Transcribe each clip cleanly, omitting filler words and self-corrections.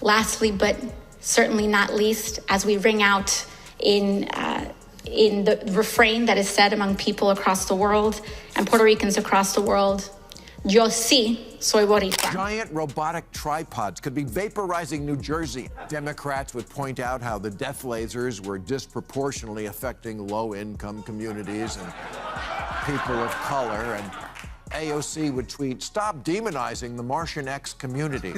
Lastly, but certainly not least, as we ring out in the refrain that is said among people across the world and Puerto Ricans across the world, yo sí soy boricua. Giant robotic tripods could be vaporizing New Jersey. Democrats would point out how the death lasers were disproportionately affecting low-income communities and people of color, and AOC would tweet, "Stop demonizing the Martian X community."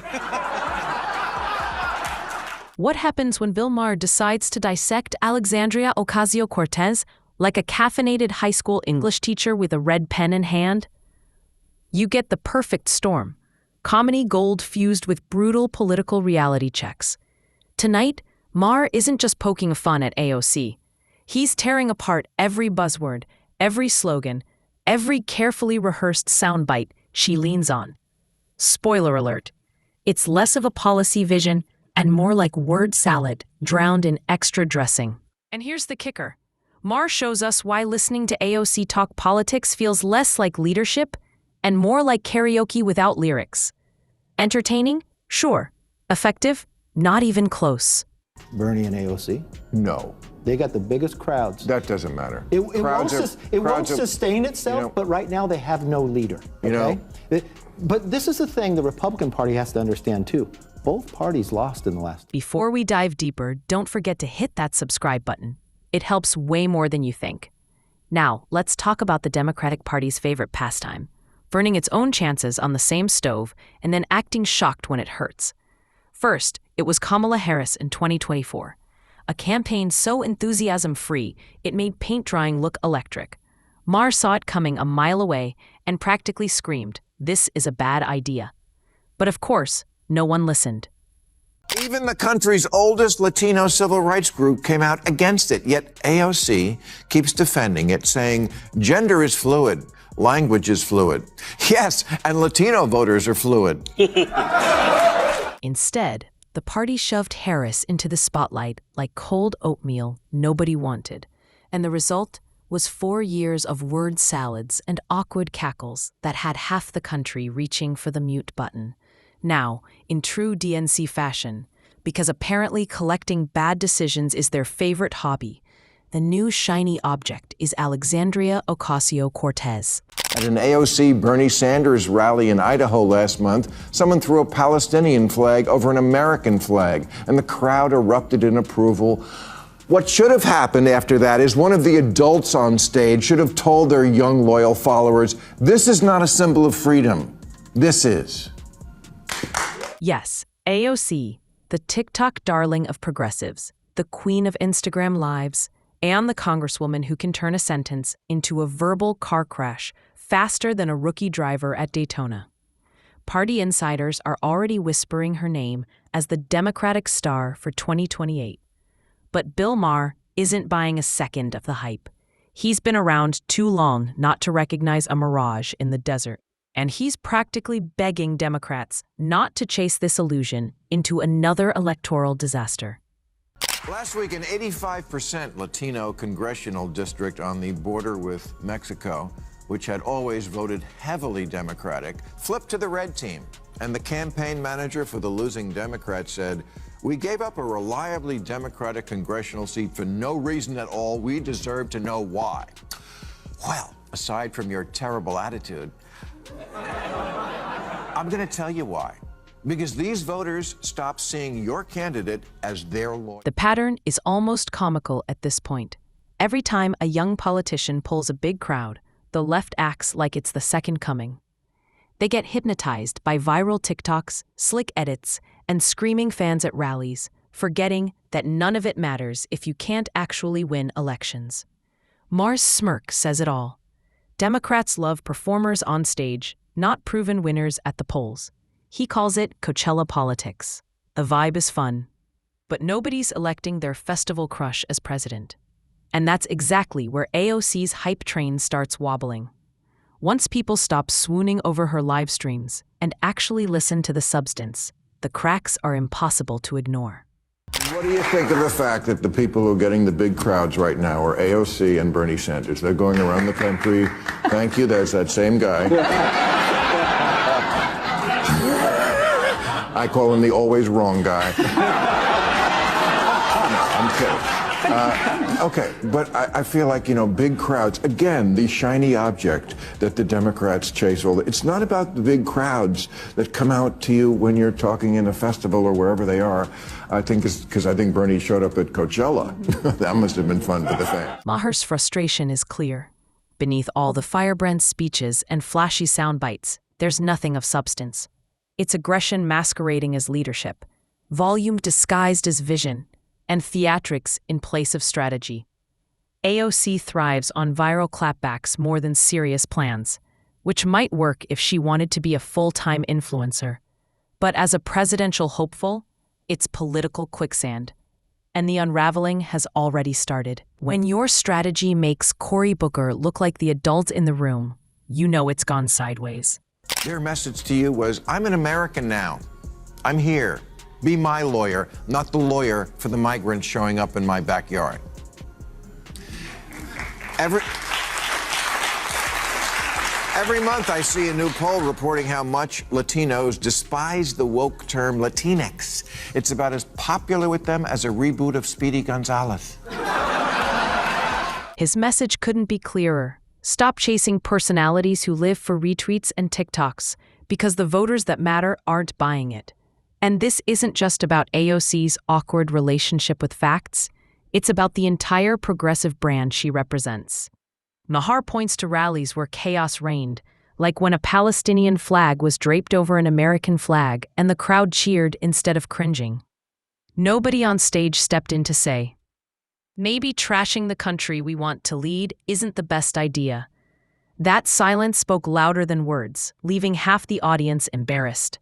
What happens when Bill Maher decides to dissect Alexandria Ocasio-Cortez like a caffeinated high school English teacher with a red pen in hand? You get the perfect storm. Comedy gold fused with brutal political reality checks. Tonight, Maher isn't just poking fun at AOC. He's tearing apart every buzzword, every slogan, every carefully rehearsed soundbite she leans on. Spoiler alert. It's less of a policy vision and more like word salad drowned in extra dressing. And here's the kicker. Maher shows us why listening to AOC talk politics feels less like leadership and more like karaoke without lyrics. Entertaining? Sure. Effective? Not even close. Bernie and AOC? No. They got the biggest crowds. That doesn't matter. It won't sustain itself, but right now they have no leader. Okay? But this is the thing the Republican Party has to understand too. Both parties lost in the last. Before we dive deeper, don't forget to hit that subscribe button. It helps way more than you think. Now, let's talk about the Democratic Party's favorite pastime, burning its own chances on the same stove and then acting shocked when it hurts. First, it was Kamala Harris in 2024, a campaign so enthusiasm-free it made paint drying look electric. Maher saw it coming a mile away and practically screamed, "This is a bad idea." But of course, no one listened. Even the country's oldest Latino civil rights group came out against it, yet AOC keeps defending it, saying gender is fluid, language is fluid. Yes, and Latino voters are fluid. Instead, the party shoved Harris into the spotlight like cold oatmeal nobody wanted, and the result was 4 years of word salads and awkward cackles that had half the country reaching for the mute button. Now, in true DNC fashion, because apparently collecting bad decisions is their favorite hobby, the new shiny object is Alexandria Ocasio-Cortez. At an AOC Bernie Sanders rally in Idaho last month, someone threw a Palestinian flag over an American flag, and the crowd erupted in approval. What should have happened after that is one of the adults on stage should have told their young, loyal followers, this is not a symbol of freedom. This is. Yes, AOC, the TikTok darling of progressives, the queen of Instagram lives, and the congresswoman who can turn a sentence into a verbal car crash faster than a rookie driver at Daytona. Party insiders are already whispering her name as the Democratic star for 2028. But Bill Maher isn't buying a second of the hype. He's been around too long not to recognize a mirage in the desert. And he's practically begging Democrats not to chase this illusion into another electoral disaster. Last week, an 85% Latino congressional district on the border with Mexico, which had always voted heavily Democratic, flipped to the red team. And the campaign manager for the losing Democrats said, "We gave up a reliably Democratic congressional seat for no reason at all. We deserve to know why." Well, aside from your terrible attitude, I'm going to tell you why. Because these voters stopped seeing your candidate as their lawyer. The pattern is almost comical at this point. Every time a young politician pulls a big crowd, the left acts like it's the second coming. They get hypnotized by viral TikToks, slick edits, and screaming fans at rallies, forgetting that none of it matters if you can't actually win elections. Maher's smirk says it all. Democrats love performers on stage, not proven winners at the polls. He calls it Coachella politics. The vibe is fun, but nobody's electing their festival crush as president. And that's exactly where AOC's hype train starts wobbling. Once people stop swooning over her live streams and actually listen to the substance, the cracks are impossible to ignore. What do you think of the fact that the people who are getting the big crowds right now are AOC and Bernie Sanders? They're going around the country. Thank you, there's that same guy. I call him the always wrong guy. No, I'm kidding. Okay, but I feel like, big crowds, again, the shiny object that the Democrats chase it's not about the big crowds that come out to you when you're talking in a festival or wherever they are. I think it's because I think Bernie showed up at Coachella. That must have been fun for the fans. Maher's frustration is clear. Beneath all the firebrand speeches and flashy sound bites, there's nothing of substance. It's aggression masquerading as leadership, volume disguised as vision, and theatrics in place of strategy. AOC thrives on viral clapbacks more than serious plans, which might work if she wanted to be a full-time influencer. But as a presidential hopeful, it's political quicksand, and the unraveling has already started. When your strategy makes Cory Booker look like the adult in the room, you know it's gone sideways. Their message to you was, I'm an American now. I'm here. Be my lawyer, not the lawyer for the migrants showing up in my backyard. Every month I see a new poll reporting how much Latinos despise the woke term Latinx. It's about as popular with them as a reboot of Speedy Gonzales. His message couldn't be clearer. Stop chasing personalities who live for retweets and TikToks, because the voters that matter aren't buying it. And this isn't just about AOC's awkward relationship with facts. It's about the entire progressive brand she represents. Maher points to rallies where chaos reigned, like when a Palestinian flag was draped over an American flag and the crowd cheered instead of cringing. Nobody on stage stepped in to say, maybe trashing the country we want to lead isn't the best idea. That silence spoke louder than words, leaving half the audience embarrassed.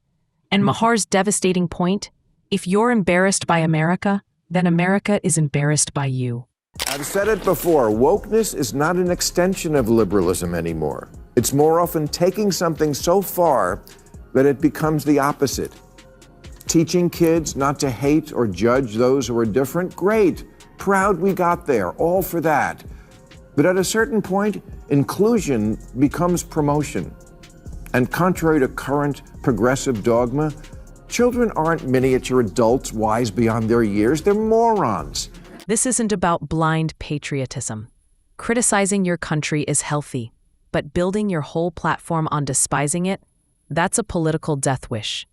And Maher's devastating point, if you're embarrassed by America, then America is embarrassed by you. I've said it before, wokeness is not an extension of liberalism anymore. It's more often taking something so far that it becomes the opposite. Teaching kids not to hate or judge those who are different, great. Proud we got there, all for that. But at a certain point, inclusion becomes promotion. And contrary to current progressive dogma, children aren't miniature adults wise beyond their years. They're morons. This isn't about blind patriotism. Criticizing your country is healthy, but building your whole platform on despising it, that's a political death wish.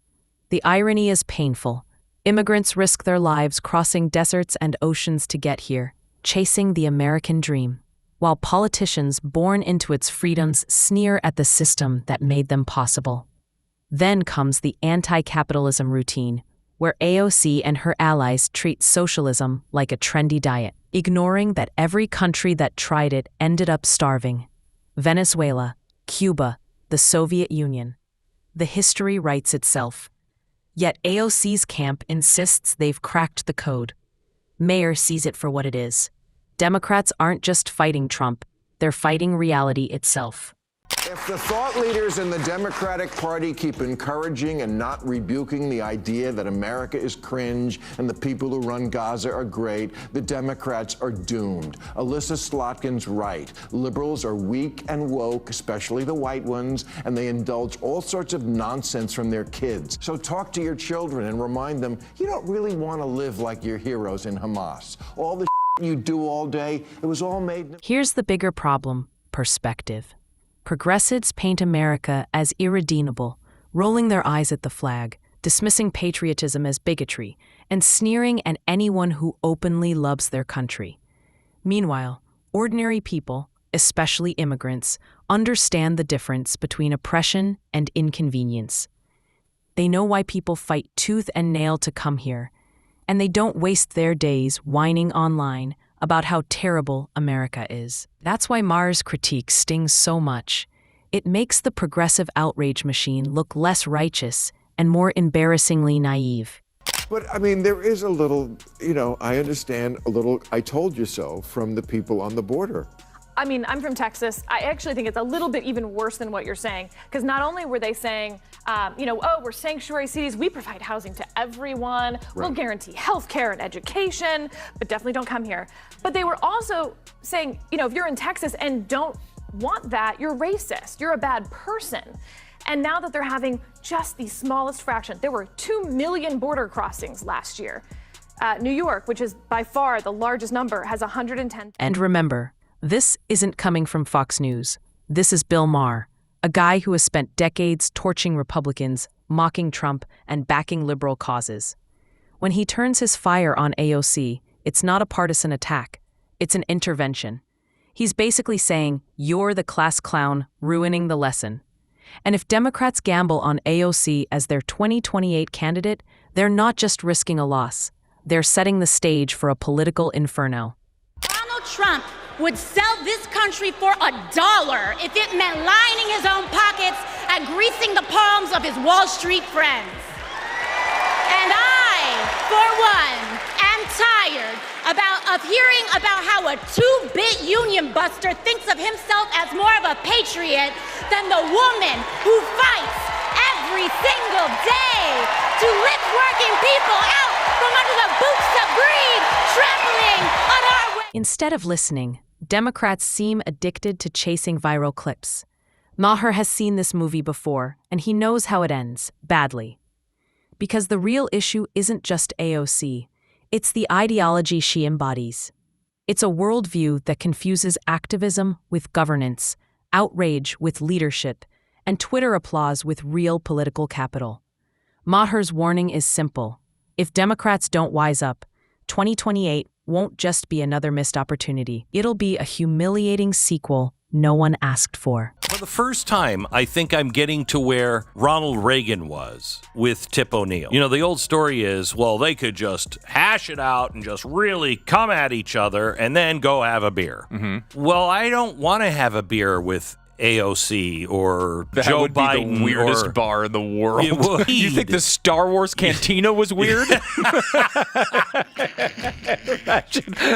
The irony is painful. Immigrants risk their lives crossing deserts and oceans to get here, chasing the American dream, while politicians born into its freedoms sneer at the system that made them possible. Then comes the anti-capitalism routine, where AOC and her allies treat socialism like a trendy diet, ignoring that every country that tried it ended up starving. Venezuela, Cuba, the Soviet Union. The history writes itself. Yet AOC's camp insists they've cracked the code. Maher sees it for what it is. Democrats aren't just fighting Trump, they're fighting reality itself. If the thought leaders in the Democratic Party keep encouraging and not rebuking the idea that America is cringe and the people who run Gaza are great, the Democrats are doomed. Alyssa Slotkin's right. Liberals are weak and woke, especially the white ones, and they indulge all sorts of nonsense from their kids. So talk to your children and remind them you don't really want to live like your heroes in Hamas. All the you do all day, it was all made. Here's the bigger problem: perspective. Progressives paint America as irredeemable, rolling their eyes at the flag, dismissing patriotism as bigotry, and sneering at anyone who openly loves their country. Meanwhile, ordinary people, especially immigrants, understand the difference between oppression and inconvenience. They know why people fight tooth and nail to come here, and they don't waste their days whining online about how terrible America is. That's why Maher's critique stings so much. It makes the progressive outrage machine look less righteous and more embarrassingly naive. But, I mean, there is a little, I understand a little, I told you so, from the people on the border. I mean, I'm from Texas. I actually think it's a little bit even worse than what you're saying, because not only were they saying, we're sanctuary cities, we provide housing to everyone, right. We'll guarantee health care and education, but definitely don't come here. But they were also saying, if you're in Texas and don't want that, you're racist, you're a bad person. And now that they're having just the smallest fraction, there were 2 million border crossings last year. New York, which is by far the largest number, has 110. And remember, this isn't coming from Fox News. This is Bill Maher, a guy who has spent decades torching Republicans, mocking Trump, and backing liberal causes. When he turns his fire on AOC, it's not a partisan attack. It's an intervention. He's basically saying, you're the class clown ruining the lesson. And if Democrats gamble on AOC as their 2028 candidate, they're not just risking a loss. They're setting the stage for a political inferno. Donald Trump would sell this country for $1 if it meant lining his own pockets and greasing the palms of his Wall Street friends. And I, for one, am tired of hearing about how a 2-bit union buster thinks of himself as more of a patriot than the woman who fights every single day to lift working people out from under the boots of greed trampling on our way. Instead of listening, Democrats seem addicted to chasing viral clips. Maher has seen this movie before, and he knows how it ends, badly. Because the real issue isn't just AOC, it's the ideology she embodies. It's a worldview that confuses activism with governance, outrage with leadership, and Twitter applause with real political capital. Maher's warning is simple. If Democrats don't wise up, 2028 won't just be another missed opportunity. It'll be a humiliating sequel no one asked for. For the first time, I think I'm getting to where Ronald Reagan was with Tip O'Neill. You know, the old story is, well, they could just hash it out and just really come at each other and then go have a beer. Mm-hmm. Well, I don't want to have a beer with AOC or that Joe would Biden. Be the weirdest bar in the world. You think the Star Wars Cantina was weird?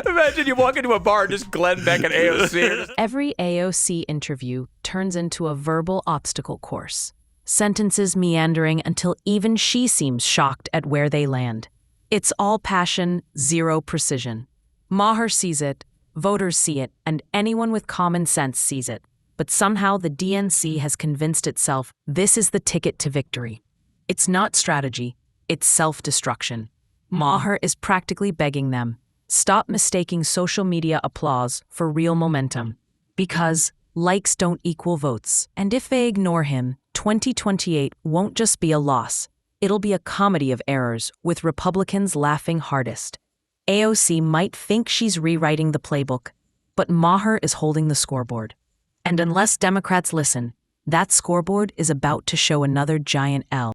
Imagine you walk into a bar and just Glenn Beck and AOC. Every AOC interview turns into a verbal obstacle course. Sentences meandering until even she seems shocked at where they land. It's all passion, zero precision. Maher sees it, voters see it, and anyone with common sense sees it. But somehow the DNC has convinced itself this is the ticket to victory. It's not strategy, it's self-destruction. Maher is practically begging them, stop mistaking social media applause for real momentum. Because likes don't equal votes. And if they ignore him, 2028 won't just be a loss. It'll be a comedy of errors, with Republicans laughing hardest. AOC might think she's rewriting the playbook, but Maher is holding the scoreboard. And unless Democrats listen, that scoreboard is about to show another giant L.